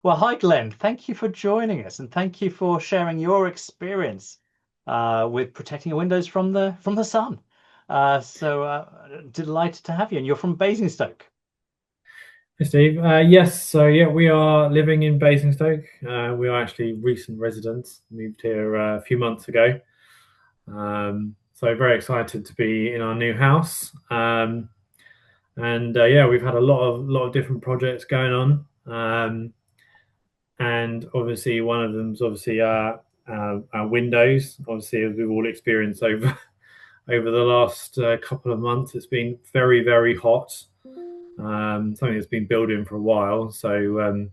Well, hi, Glenn. Thank you for joining us, and thank you for sharing your experience with protecting your windows from the sun. Delighted to have you, and you're from Basingstoke. Hey Steve. Yes, so yeah, we are living in Basingstoke. We are actually recent residents, moved here a few months ago. So very excited to be in our new house. And yeah, we've had a lot of different projects going on. And obviously one of them's obviously our windows. Obviously, as we've all experienced over over the last couple of months, it's been very hot. Something that's been building for a while. So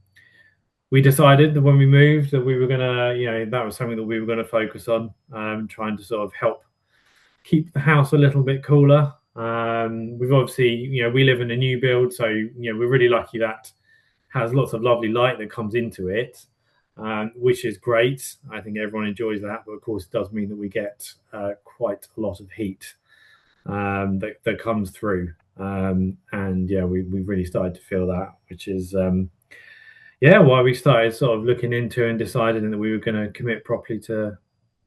we decided that when we moved that we were gonna, that was something that we were gonna focus on, trying to sort of help keep the house a little bit cooler. We've obviously, we live in a new build, so we're really lucky that has lots of lovely light that comes into it, which is great. I think everyone enjoys that, but of course, it does mean that we get quite a lot of heat that comes through. And yeah, we've really started to feel that, which is yeah, why we started sort of looking into and deciding that we were going to commit properly to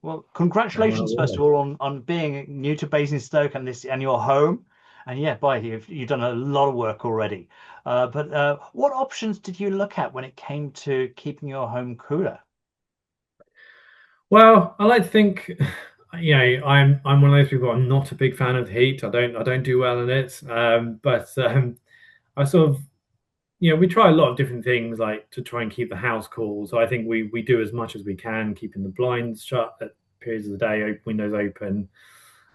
Well, having our congratulations first of windows. all on being new to Basingstoke and this and your home. And yeah, boy, you've done a lot of work already. But what options did you look at when it came to keeping your home cooler? Well, I like to think, I'm one of those people. I'm not a big fan of heat. I don't do well in it. But I sort of, we try a lot of different things like to try and keep the house cool. So I think we do as much as we can, keeping the blinds shut at periods of the day, windows open.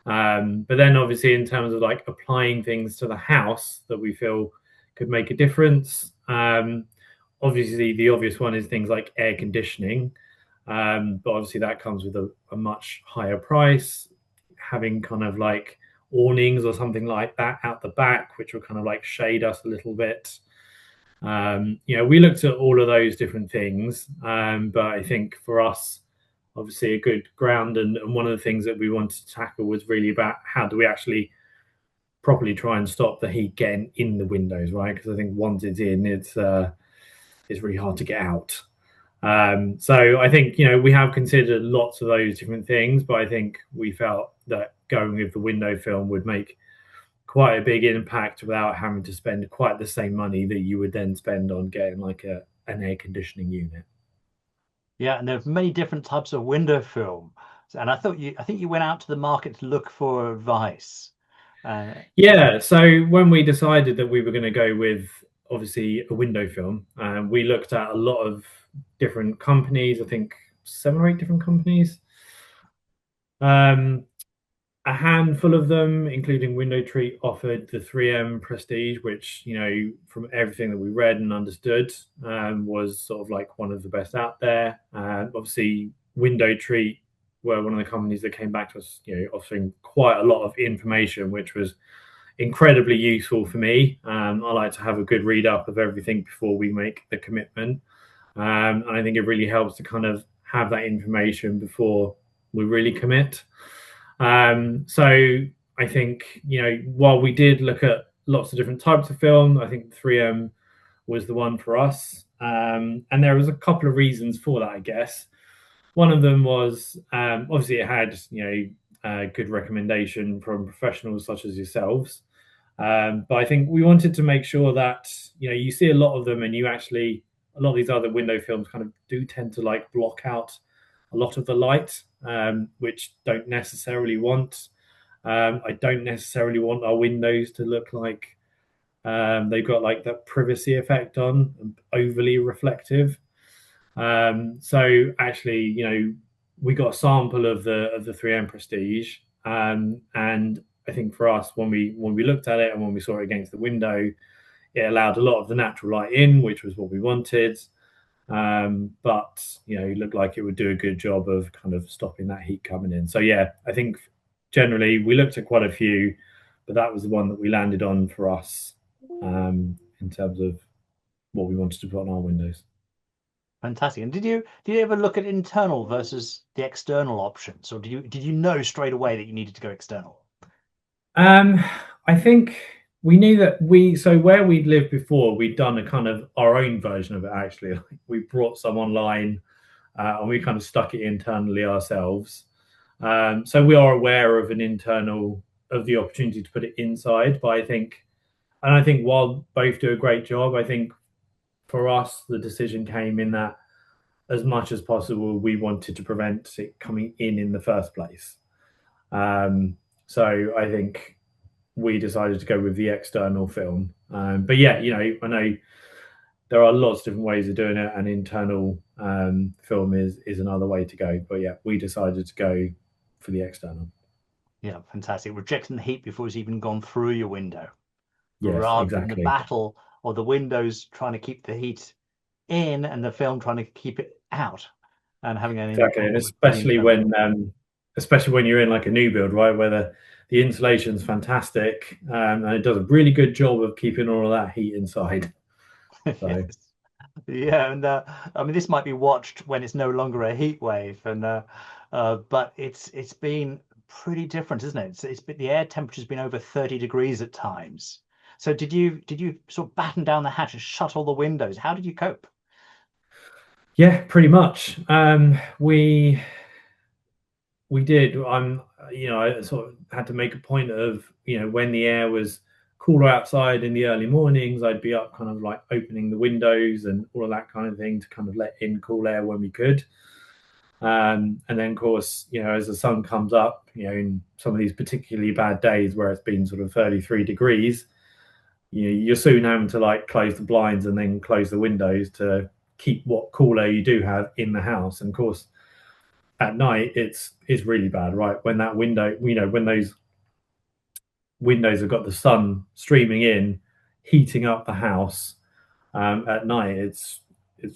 But then obviously in terms of like applying things to the house that we feel could make a difference. Obviously the obvious one is things like air conditioning. But obviously that comes with a much higher price. Having kind of like awnings or something like that out the back, which will kind of like shade us a little bit. We looked at all of those different things, but I think for us, obviously, a good ground and one of the things that we wanted to tackle was really about how do we actually properly try and stop the heat getting in the windows, right? Because I think once it's in, it's really hard to get out. So I think we have considered lots of those different things, but I think we felt that going with the window film would make quite a big impact without having to spend quite the same money that you would then spend on getting like an air conditioning unit. Yeah, and there are many different types of window film. And I think you went out to the market to look for advice. Uh, Yeah, so when we decided that we were going to go with obviously a window film, we looked at a lot of different companies, I think 7 or 8 different companies. Um, a handful of them, including Window Treat, offered the 3M Prestige, which, from everything that we read and understood, was sort of like one of the best out there. Obviously, Window Treat were one of the companies that came back to us, offering quite a lot of information, which was incredibly useful for me. I like to have a good read up of everything before we make the commitment. And I think it really helps to kind of have that information before we really commit. So I think, while we did look at lots of different types of film, I think 3M was the one for us. And there was a couple of reasons for that, I guess. One of them was obviously it had, a good recommendation from professionals such as yourselves. But I think we wanted to make sure that, you see a lot of them and a lot of these other window films kind of do tend to like block out a lot of the light, which don't necessarily want. I don't necessarily want our windows to look like they've got like that privacy effect on, overly reflective. So actually, we got a sample of the 3M Prestige, and I think for us, when we looked at it and when we saw it against the window, it allowed a lot of the natural light in, which was what we wanted. But it looked like it would do a good job of kind of stopping that heat coming in. So yeah, I think generally we looked at quite a few, but that was the one that we landed on for us, in terms of what we wanted to put on our windows. Fantastic. And did you ever look at internal versus the external options, or did you know straight away that you needed to go external? Um, I think we knew that so where we'd lived before, we'd done a kind of our own version of it actually. Like we brought some online, and we kind of stuck it internally ourselves. So we are aware of the opportunity to put it inside, but I think while both do a great job, I think for us the decision came in that as much as possible we wanted to prevent it coming in the first place. So I think we decided to go with the external film. But yeah, I know there are lots of different ways of doing it, and internal film is another way to go. But yeah, we decided to go for the external. Yeah, fantastic. Rejecting the heat before it's even gone through your window, Yes, rather than the exactly. battle of the windows trying to keep the heat in and the film trying to keep it out and having an Exactly, and impact with the internal. especially when you're in like a new build, right, where the insulation's fantastic, and it does a really good job of keeping all of that heat inside. Yes. So Yeah, and I mean this might be watched when it's no longer a heat wave, and but it's been pretty different, isn't it? It's been, the air temperature's been over 30 degrees at times. So did you sort of batten down the hatch and shut all the windows? How did you cope? yeah, pretty much. We did. I sort of had to make a point of, when the air was cooler outside in the early mornings, I'd be up kind of like opening the windows and all of that kind of thing to kind of let in cool air when we could. And then, of course, as the sun comes up, in some of these particularly bad days where it's been sort of 33 degrees, you're soon having to like close the blinds and then close the windows to keep what cool air you do have in the house. And of course, at night it's really bad, right? When that window, when those windows have got the sun streaming in, heating up the house, at night, it's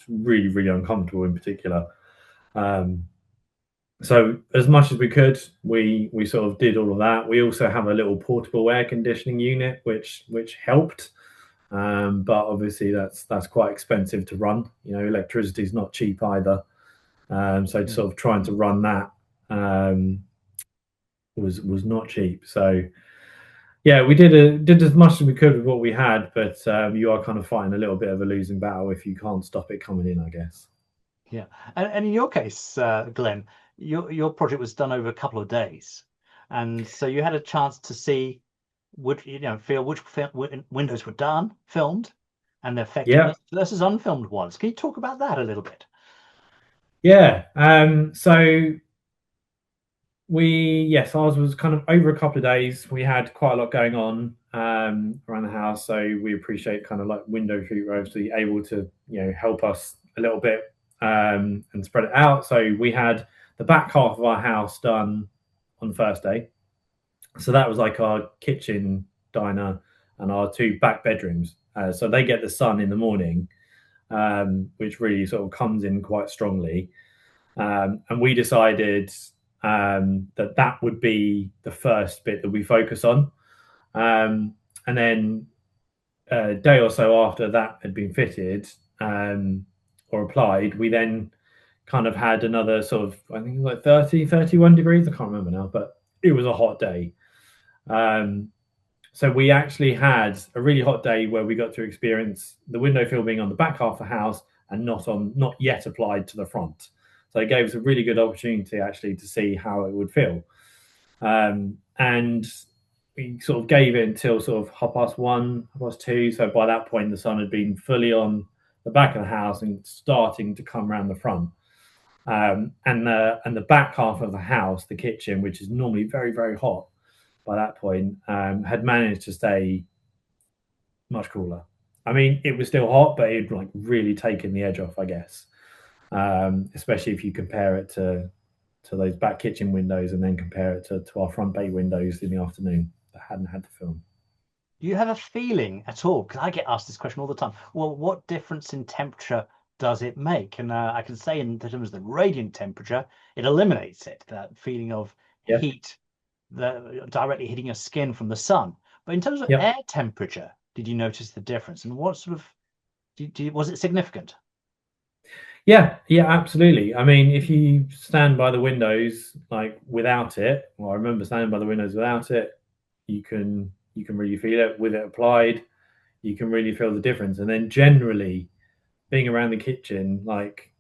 really really uncomfortable in particular. Um, so as much as we could, we sort of did all of that. We also have a little portable air conditioning unit, which helped. But obviously that's quite expensive to run. Electricity is not cheap either. So Mm. sort of trying to run that um, was not cheap. So yeah, we did as much as we could with what we had, but you are kind of fighting a little bit of a losing battle if you can't stop it coming in, I guess. Yeah, and in your case, Glenn, your project was done over a couple of days, and so you had a chance to see which feel which windows were done, filmed, and their Yeah, effectiveness versus unfilmed ones. Can you talk about that a little bit? yeah. So yes, ours was kind of over a couple of days. We had quite a lot going on around the house, so we appreciate kind of like window treatment obviously able to help us a little bit and spread it out. So we had the back half of our house done on the first day. So that was like our kitchen, diner, and our two back bedrooms. So they get the sun in the morning, which really sort of comes in quite strongly. And we decided that would be the first bit that we focus on. And then a day or so after that had been fitted or applied, we then kind of had another sort of, I think it was like 30, 31 degrees. I can't remember now, but it was a hot day. Um, so we actually had a really hot day where we got to experience the window film being on the back half of the house and not yet applied to the front. So it gave us a really good opportunity actually to see how it would feel. And we sort of gave it until sort of 1:30, 1:30. So by that point, the sun had been fully on the back of the house and starting to come around the front. And the back half of the house, the kitchen, which is normally very very hot by that point, had managed to stay much cooler. I mean, it was still hot, but it like really taken the edge off, I guess. Especially if you compare it to those back kitchen windows and then compare it to our front bay windows in the afternoon that hadn't had the film. Do you have a feeling at all? Because I get asked this question all the time. Well, what difference in temperature does it make? And I can say in terms of the radiant temperature, it eliminates it, that feeling of Yeah. heat directly hitting your skin from the sun. But in terms of Yep. air temperature, did you notice the difference? And what sort of was it significant? Yeah. Yeah. Absolutely. I mean, if you stand by the windows like without it, well, I remember standing by the windows without it. You can. you can really feel it. With it applied, you can really feel the difference. And then generally being around the kitchen, like,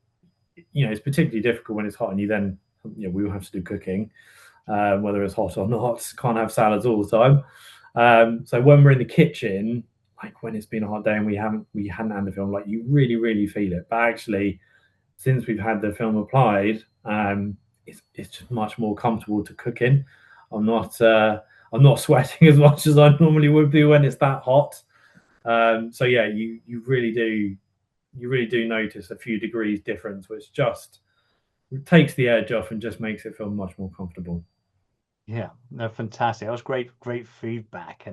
it's particularly difficult when it's hot and you then, we will have to do cooking, whether it's hot or not. Can't have salads all the time. So when we're in the kitchen, like when it's been a hot day and we hadn't had the film, like you really, really feel it. But actually, since we've had the film applied, it's just much more comfortable to cook in. I'm not I'm not sweating as much as I normally would be when it's that hot. So yeah, you really do notice a few degrees difference, which just takes the edge off and just makes it feel much more comfortable. Yeah, no, fantastic. That was great feedback.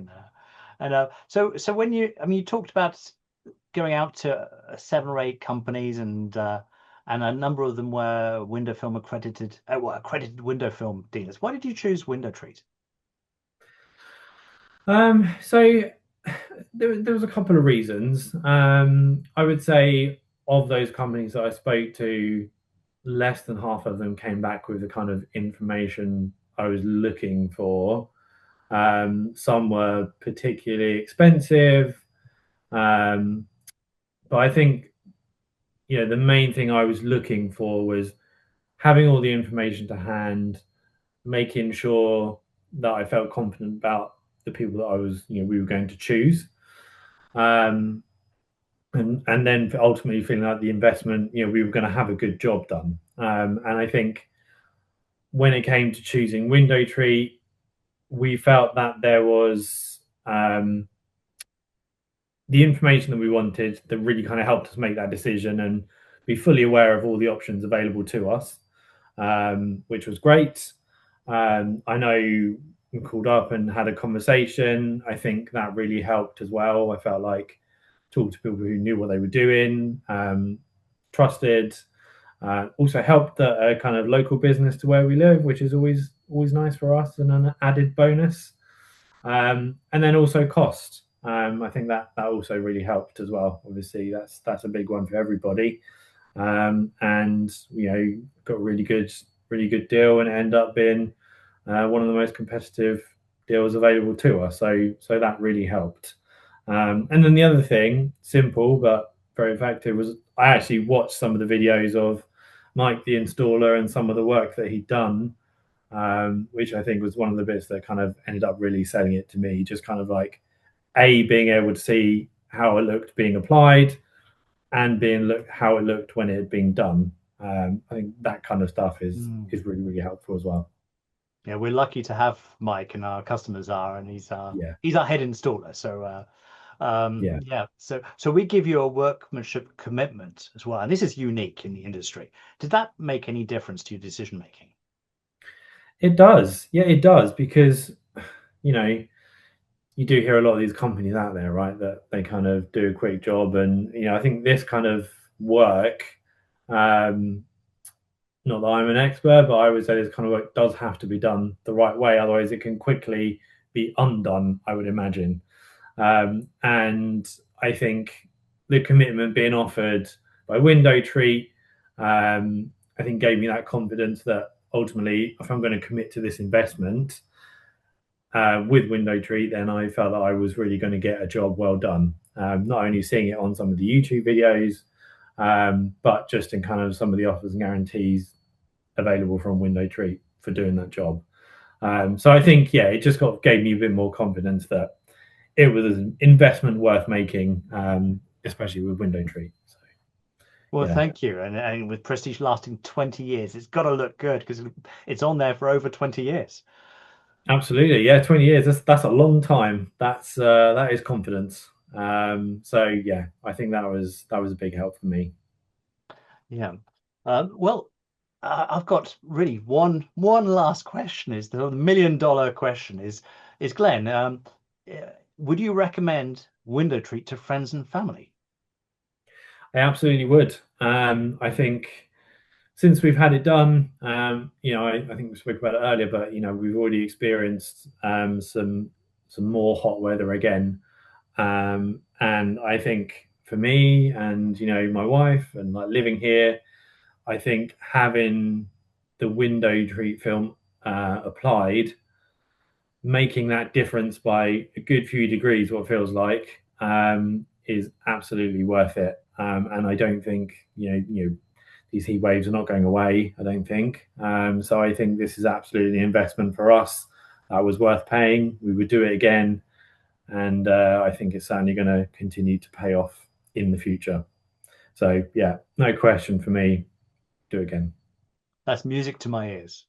So when you talked about going out to 7 or 8 companies, and a number of them were window film accredited, accredited window film dealers. Why did you choose Window Treat? So there was a couple of reasons. I would say of those companies that I spoke to, less than half of them came back with the kind of information I was looking for. Some were particularly expensive, um, but I think the main thing I was looking for was having all the information to hand, making sure that I felt confident about the people that we were going to choose. Um, and then ultimately feeling like the investment, we were going to have a good job done. And I think when it came to choosing Window Treat, we felt that there was the information that we wanted that really kind of helped us make that decision and be fully aware of all the options available to us, which was great. I know we called up and had a conversation. I think that really helped as well. I felt like talked to people who knew what they were doing, trusted. Also helped that a kind of local business to where we live, which is always nice for us and an added bonus. And then also cost. I think that also really helped as well. Obviously, that's a big one for everybody. And got a really good deal, and it ended up being one of the most competitive deals available to us. So that really helped. And then the other thing, simple but very effective, was I actually watched some of the videos of Mike, the installer, and some of the work that he'd done, which I think was one of the bits that kind of ended up really selling it to me. Just kind of like being able to see how it looked being applied, and how it looked when it had been done. I think that kind of stuff is Mm. is really, really helpful as well. Yeah, we're lucky to have Mike, and our customers are, and Yeah, he's our head installer. So yeah. yeah, so we give you a workmanship commitment as well, and this is unique in the industry. Did that make any difference to your decision making? It does. Yeah, it does, because you know you do hear a lot of these companies out there, right? That they kind of do a quick job, and I think this kind of work, um, not that I'm an expert, but I would say this kind of work does have to be done the right way. Otherwise, it can quickly be undone, I would imagine. And I think the commitment being offered by Window Treat, I think gave me that confidence that ultimately, if I'm going to commit to this investment with Window Treat, then I felt that I was really going to get a job well done. Not only seeing it on some of the YouTube videos, but just in kind of some of the offers and guarantees available from Window Treat for doing that job. So I think, yeah, it just gave me a bit more confidence that it was an investment worth making, especially with Window Treat. So Well, yeah, thank you. And with Prestige lasting 20 years, it's got to look good because it's on there for over 20 years. absolutely, yeah, 20 years. That's a long time. That is confidence. So yeah, I think that was a big help for me. Yeah. Well, I've got really one last question. Is the $1 million question? Is Glenn? Would you recommend Window Treat to friends and family? I absolutely would. I think since we've had it done, I think we spoke about it earlier, but we've already experienced some more hot weather again. And I think for me and my wife and like living here, I think having the Window Treat film applied making that difference by a good few degrees, what feels like, is absolutely worth it. And I don't think these heat waves are not going away. I don't think. So I think this is absolutely an investment for us. That was worth paying. We would do it again, and I think it's certainly going to continue to pay off in the future. So yeah, no question for me. Do it again. That's music to my ears.